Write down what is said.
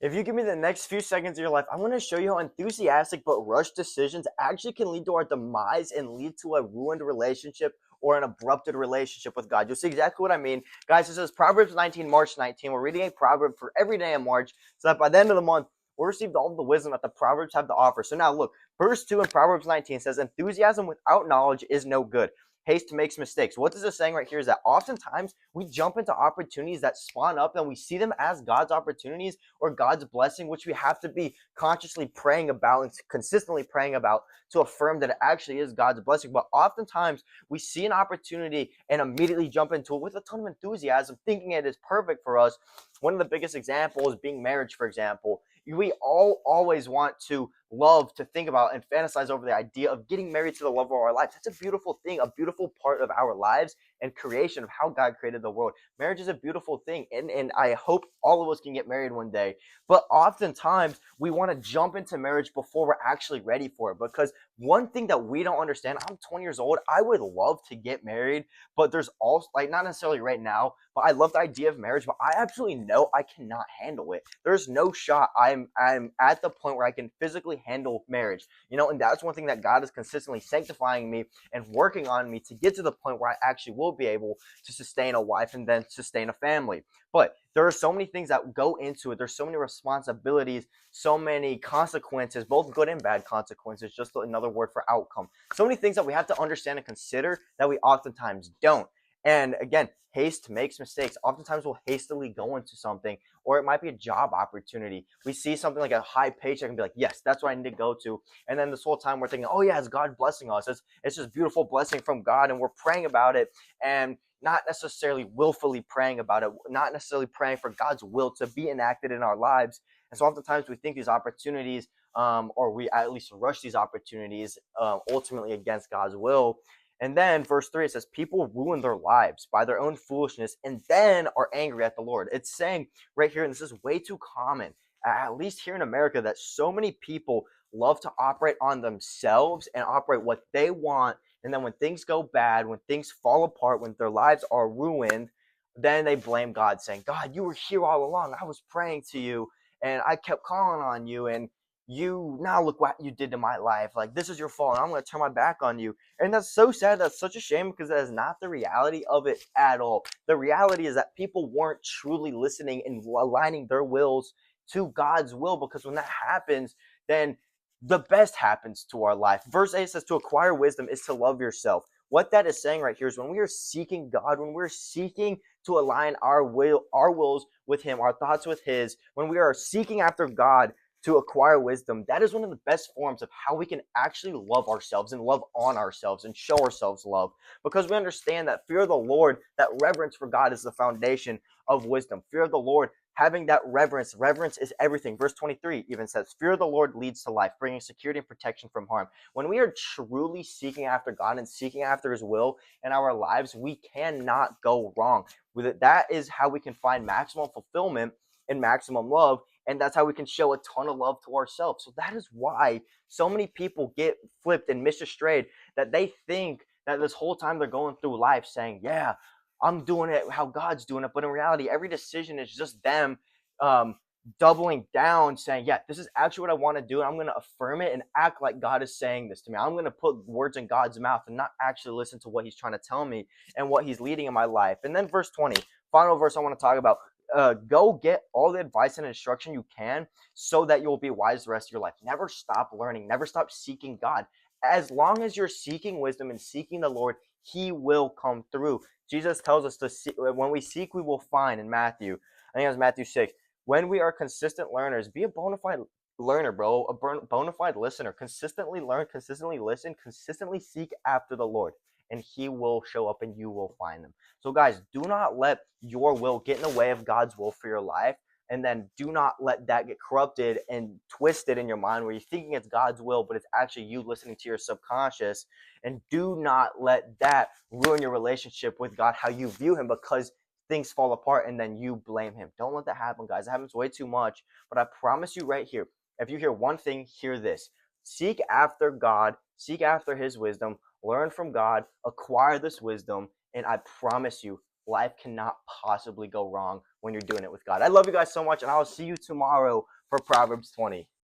If you give me the next few seconds of your life, I'm going to show you how enthusiastic but rushed decisions actually can lead to our demise and lead to a ruined relationship or an abrupted relationship with God. You'll see exactly what I mean. Guys, this is Proverbs 19, March 19. We're reading a proverb for every day in March so that by the end of the month, we'll receive all the wisdom that the Proverbs have to offer. So now look, verse 2 in Proverbs 19 says, enthusiasm without knowledge is no good. Haste makes mistakes. What this is saying right here is that oftentimes we jump into opportunities that spawn up and we see them as God's opportunities or God's blessing, which we have to be consciously praying about and consistently praying about to affirm that it actually is God's blessing. But oftentimes we see an opportunity and immediately jump into it with a ton of enthusiasm, thinking it is perfect for us. One of the biggest examples being marriage, for example. We all always want to love to think about and fantasize over the idea of getting married to the love of our lives. That's a beautiful thing, a beautiful part of our lives and creation of how God created the world. Marriage is a beautiful thing, and I hope all of us can get married one day. But oftentimes, we want to jump into marriage before we're actually ready for it. Because one thing that we don't understand, I'm 20 years old, I would love to get married, but there's also, like, not necessarily right now, but I love the idea of marriage, but I absolutely know I cannot handle it. There's no shot I'm at the point where I can physically handle marriage. And that's one thing that God is consistently sanctifying me and working on me to get to the point where I actually will be able to sustain a wife and then sustain a family. But there are so many things that go into it. There's so many responsibilities, so many consequences, both good and bad consequences, just another word for outcome. So many things that we have to understand and consider that we oftentimes don't. And again, haste makes mistakes. Oftentimes we'll hastily go into something, or it might be a job opportunity. We see something like a high paycheck and be like, yes, that's what I need to go to. And then this whole time we're thinking, oh yeah, it's God blessing us. It's just beautiful blessing from God, and we're praying about it and not necessarily willfully praying about it, not necessarily praying for God's will to be enacted in our lives. And so oftentimes we think these opportunities, or we at least rush these opportunities ultimately against God's will. And then verse 3, it says, people ruin their lives by their own foolishness and then are angry at the Lord. It's saying right here, and this is way too common, at least here in America, that so many people love to operate on themselves and operate what they want. And then when things go bad, when things fall apart, when their lives are ruined, then they blame God, saying, God, you were here all along. I was praying to you and I kept calling on you, and you now look what you did to my life. Like, this is your fault, and I'm going to turn my back on you. And that's so sad. That's such a shame, because that is not the reality of it at all. The reality is that people weren't truly listening and aligning their wills to God's will, because when that happens, then the best happens to our life. Verse 8 says, to acquire wisdom is to love yourself. What that is saying right here is when we are seeking God, when we're seeking to align our wills with Him, our thoughts with His, when we are seeking after God to acquire wisdom, that is one of the best forms of how we can actually love ourselves and love on ourselves and show ourselves love. Because we understand that fear of the Lord, that reverence for God, is the foundation of wisdom. Fear of the Lord, having that reverence is everything. Verse 23 even says, fear of the Lord leads to life, bringing security and protection from harm. When we are truly seeking after God and seeking after His will in our lives, we cannot go wrong with it. That is how we can find maximum fulfillment and maximum love, and that's how we can show a ton of love to ourselves. So that is why so many people get flipped and misastrayed, that they think that this whole time they're going through life saying, yeah, I'm doing it how God's doing it. But in reality, every decision is just them um, doubling down, saying, yeah, this is actually what I want to do. And I'm going to affirm it and act like God is saying this to me. I'm going to put words in God's mouth and not actually listen to what He's trying to tell me and what He's leading in my life. And then verse 20, final verse I want to talk about. Go get all the advice and instruction you can so that you'll be wise the rest of your life. Never stop learning. Never stop seeking God. As long as you're seeking wisdom and seeking the Lord, He will come through. Jesus tells us to see, when we seek, we will find in Matthew. I think it was Matthew 6. When we are consistent learners, be a bona fide learner, bro. A bona fide listener. Consistently learn, consistently listen, consistently seek after the Lord, and He will show up and you will find them. So guys, do not let your will get in the way of God's will for your life. And then do not let that get corrupted and twisted in your mind where you're thinking it's God's will, but it's actually you listening to your subconscious. And do not let that ruin your relationship with God, how you view Him, because things fall apart and then you blame Him. Don't let that happen, guys. It happens way too much. But I promise you right here, if you hear one thing, hear this. Seek after God, seek after His wisdom, learn from God, acquire this wisdom, and I promise you, life cannot possibly go wrong when you're doing it with God. I love you guys so much, and I will see you tomorrow for Proverbs 20.